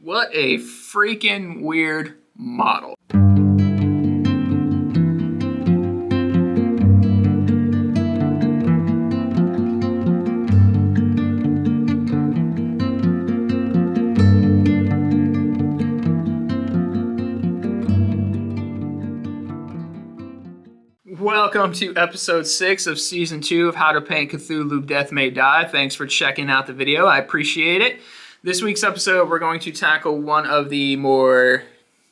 What a freaking weird model. Welcome to episode 6 of season 2 of How to Paint Cthulhu Death May Die. Thanks for checking out the video. I appreciate it. This week's episode, we're going to tackle one of the more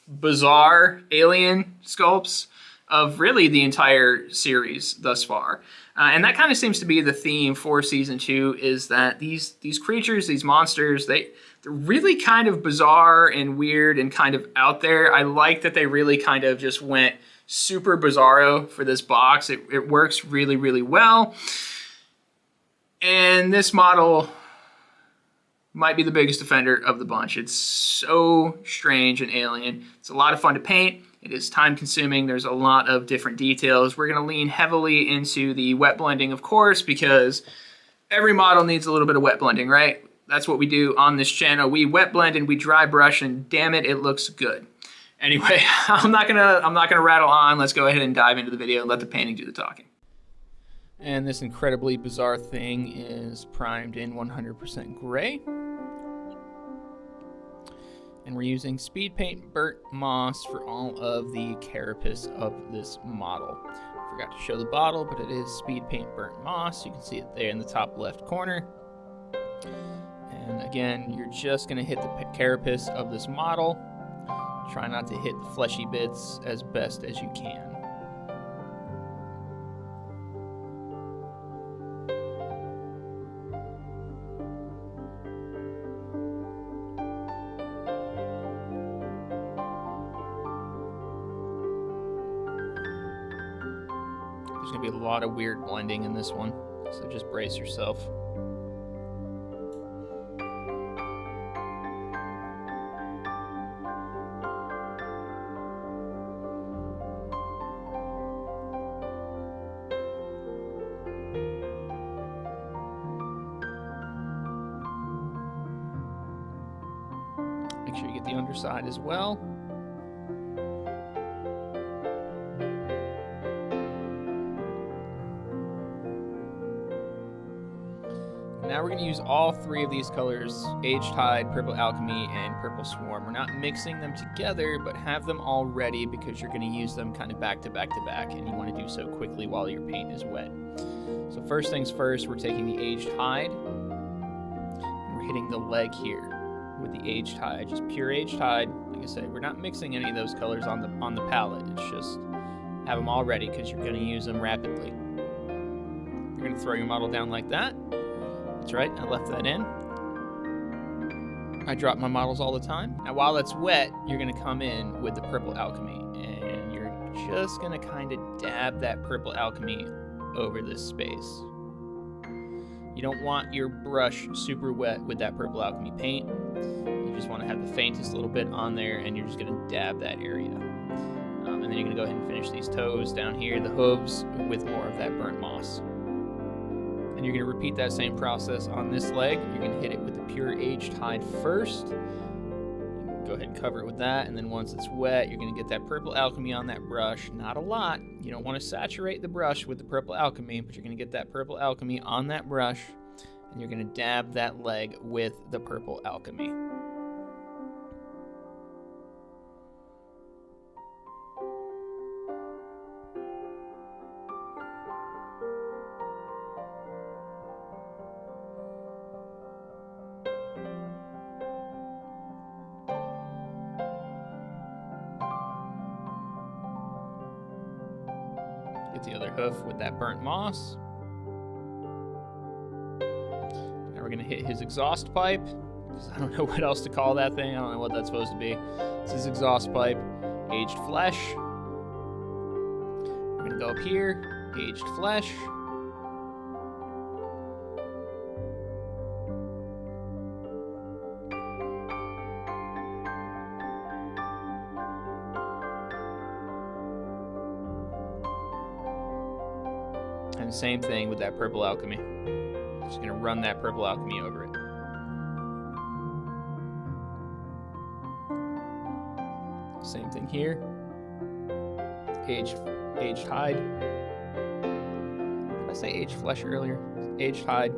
bizarre alien sculpts of really the entire series thus far. And that kind of seems to be the theme for season 2, is that these creatures, these monsters, they're really kind of bizarre and weird and kind of out there. I like that they really kind of just went super bizarro for this box. It works really, really well. And this model might be the biggest offender of the bunch. It's so strange and alien. It's a lot of fun to paint. It is time consuming. There's a lot of different details. We're going to lean heavily into the wet blending, of course, because every model needs a little bit of wet blending, right? That's what we do on this channel. We wet blend and we dry brush, and damn it, it looks good. Anyway, I'm not gonna rattle on. Let's go ahead and dive into the video and let the painting do the talking. And this incredibly bizarre thing is primed in 100% gray. And we're using speed paint burnt moss for all of the carapace of this model. Forgot to show the bottle, but it is speed paint burnt moss. You can see it there in the top left corner. And again, you're just gonna hit the carapace of this model. Try not to hit the fleshy bits as best as you can. There's going to be a lot of weird blending in this one, so just brace yourself. Make sure you get the underside as well. Now we're going to use all three of these colors, Aged Tide, Purple Alchemy, and Purple Swarm. We're not mixing them together, but have them all ready because you're going to use them kind of back to back to back, and you want to do so quickly while your paint is wet. So first things first, we're taking the Aged Tide, and we're hitting the leg here with the Aged Tide, just pure Aged Tide. Like I said, we're not mixing any of those colors on the palette. It's just have them all ready because you're going to use them rapidly. You're going to throw your model down like that. That's right, I left that in. I drop my models all the time. Now while it's wet, you're going to come in with the Purple Alchemy, and you're just going to kind of dab that Purple Alchemy over this space. You don't want your brush super wet with that Purple Alchemy paint. You just want to have the faintest little bit on there, and you're just going to dab that area. And then you're going to go ahead and finish these toes down here, the hooves, with more of that burnt moss. And you're going to repeat that same process on this leg. You're going to hit it with the pure Aged Tide first. Go ahead and cover it with that, and then once it's wet, you're going to get that Purple Alchemy on that brush. Not a lot. You don't want to saturate the brush with the Purple Alchemy, but you're going to get that Purple Alchemy on that brush, and you're going to dab that leg with the Purple Alchemy. Get the other hoof with that burnt moss. Now we're going to hit his exhaust pipe. I don't know what else to call that thing. I don't know what that's supposed to be. It's his exhaust pipe. Aged flesh. We're going to go up here. Aged flesh. And same thing with that Purple Alchemy. Just going to run that Purple Alchemy over it. Same thing here. Aged hide. Did I say aged flesh earlier? Aged hide.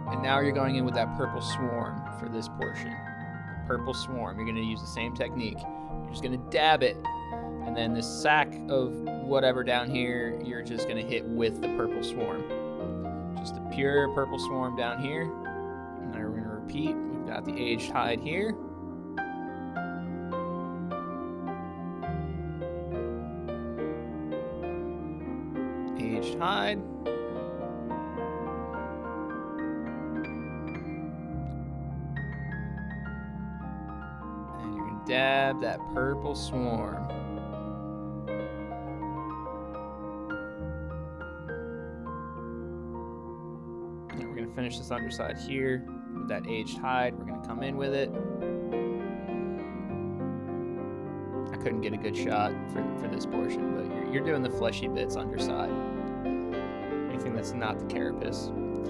And now you're going in with that purple swarm for this portion. Purple swarm. You're going to use the same technique. You're just going to dab it. And then this sack of whatever down here, you're just going to hit with the purple swarm. Just a pure purple swarm down here. And now we're going to repeat. We've got the aged hide here. Aged hide. And you're going to dab that purple swarm. And we're going to finish this underside here with that aged hide. We're going to come in with it. I couldn't get a good shot for this portion, but you're doing the fleshy bits underside. Anything that's not the carapace. And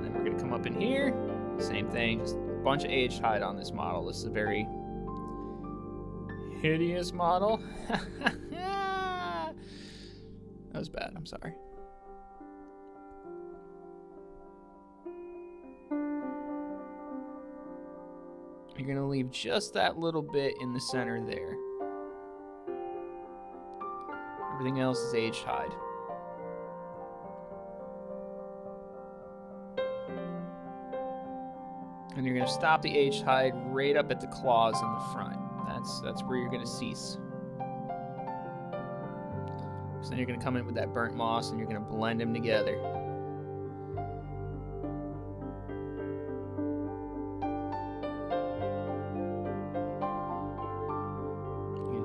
then we're going to come up in here. Same thing, just a bunch of aged hide on this model. This is a very hideous model. That was bad, I'm sorry. You're going to leave just that little bit in the center there. Everything else is aged hide. And you're going to stop the aged hide right up at the claws in the front. That's where you're going to cease. So then you're going to come in with that burnt moss and you're going to blend them together.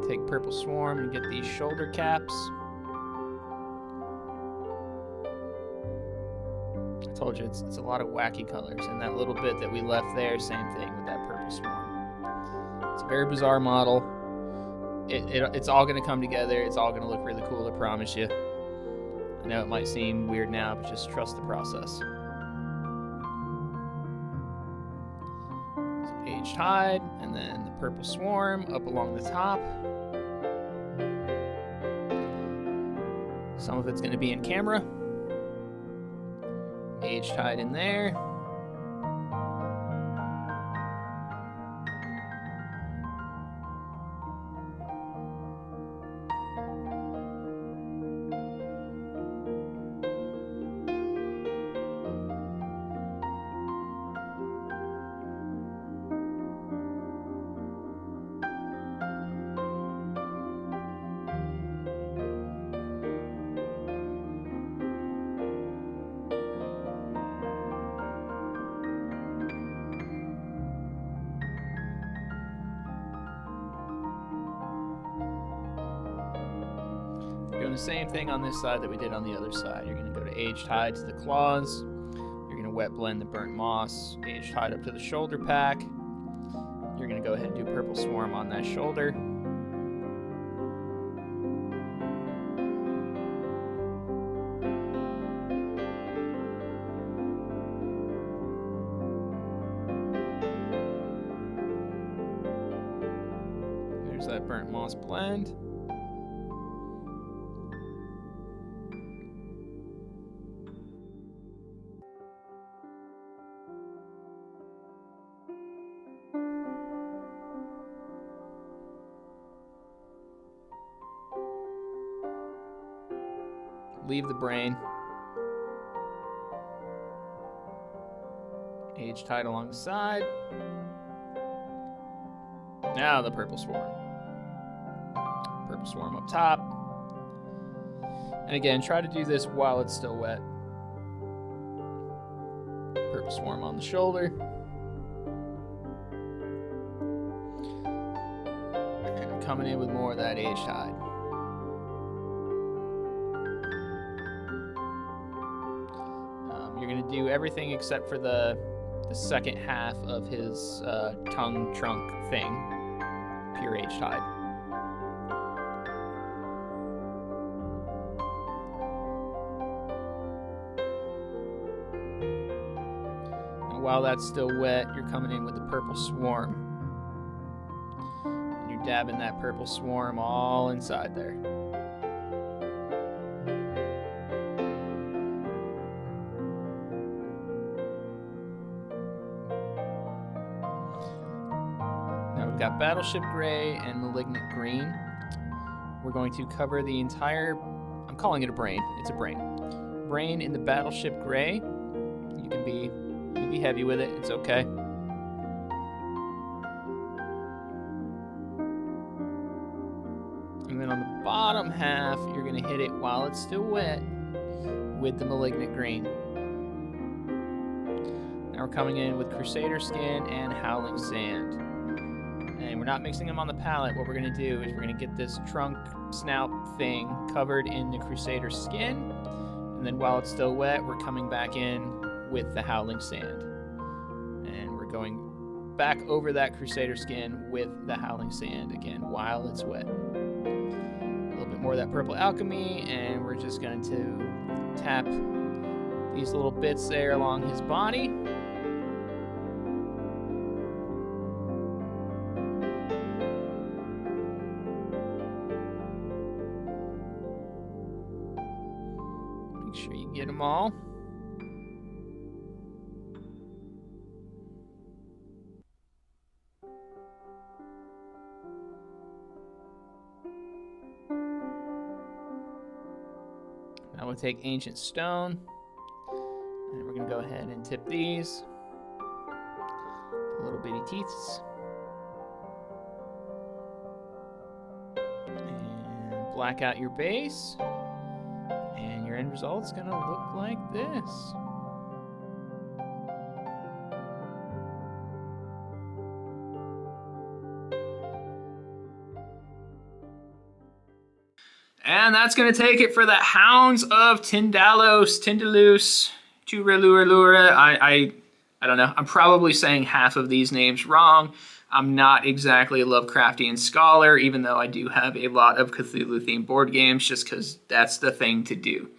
Take purple swarm and get these shoulder caps. I told you it's a lot of wacky colors, and that little bit that we left there, same thing with that purple swarm. It's a very bizarre model. It's all going to come together. It's all going to look really cool, I promise you. I know it might seem weird now, but just trust the process. So aged hide, and then the purple swarm up along the top. Some of it's going to be in camera. Aged hide in there. Doing the same thing on this side that we did on the other side. You're going to go to aged hide to the claws. You're going to wet blend the burnt moss, aged hide up to the shoulder pack. You're going to go ahead and do purple swarm on that shoulder. There's that burnt moss blend. Leave the brain. Aged hide along the side. Now the purple swarm. Purple swarm up top. And again, try to do this while it's still wet. Purple swarm on the shoulder. And coming in with more of that aged hide. You're going to do everything except for the second half of his tongue trunk thing. Pure aged hide. while that's still wet, you're coming in with the purple swarm. And you're dabbing that purple swarm all inside there. Now we've got Battleship Gray and Malignant Green. We're going to cover the entire, I'm calling it a brain. It's a brain. Brain in the Battleship Gray. You can be heavy with it. It's okay. And then on the bottom half, you're going to hit it while it's still wet with the Malignant Green. Now we're coming in with Crusader Skin and Howling Sand. And we're not mixing them on the palette. What we're going to do is we're going to get this trunk snout thing covered in the Crusader Skin. And then while it's still wet, we're coming back in with the Howling Sand. And we're going back over that Crusader Skin with the Howling Sand again while it's wet. A little bit more of that Purple Alchemy, and we're just going to tap these little bits there along his body. Make sure you get them all. Now we'll take Ancient Stone, and we're going to go ahead and tip these. Little bitty teeths. And black out your base. And your end result's going to look like this. And that's going to take it for the Hounds of Tindalos, Turelura. I don't know. I'm probably saying half of these names wrong. I'm not exactly a Lovecraftian scholar, even though I do have a lot of Cthulhu-themed board games, just because that's the thing to do.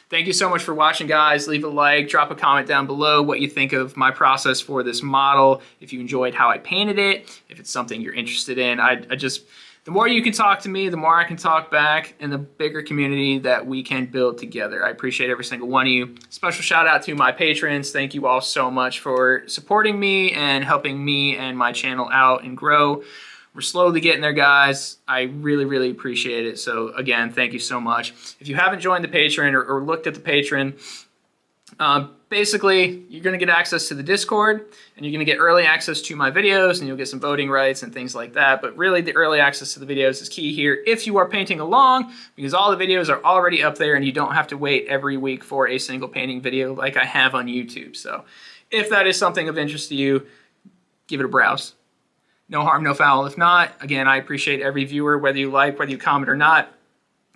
Thank you so much for watching, guys. Leave a like, drop a comment down below what you think of my process for this model, if you enjoyed how I painted it, if it's something you're interested in. The more you can talk to me, the more I can talk back, and the bigger community that we can build together. I appreciate every single one of you. Special shout out to my patrons. Thank you all so much for supporting me and helping me and my channel out and grow. We're slowly getting there, guys. I really, really appreciate it. So again, thank you so much. If you haven't joined the Patreon or looked at the Patreon, basically, you're going to get access to the Discord, and you're going to get early access to my videos, and you'll get some voting rights and things like that. But really, the early access to the videos is key here if you are painting along, because all the videos are already up there, and you don't have to wait every week for a single painting video like I have on YouTube. So if that is something of interest to you, give it a browse. No harm, no foul. If not, again, I appreciate every viewer, whether you like, whether you comment or not.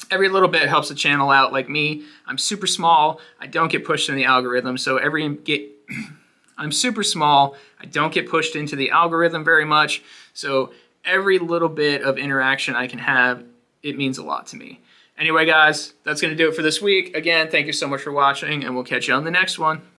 Every little bit helps the channel out. Like me, I'm super small. I don't get pushed in the algorithm. So I'm super small. I don't get pushed into the algorithm very much. So every little bit of interaction I can have, it means a lot to me. Anyway, guys, that's going to do it for this week. Again, thank you so much for watching, and we'll catch you on the next one.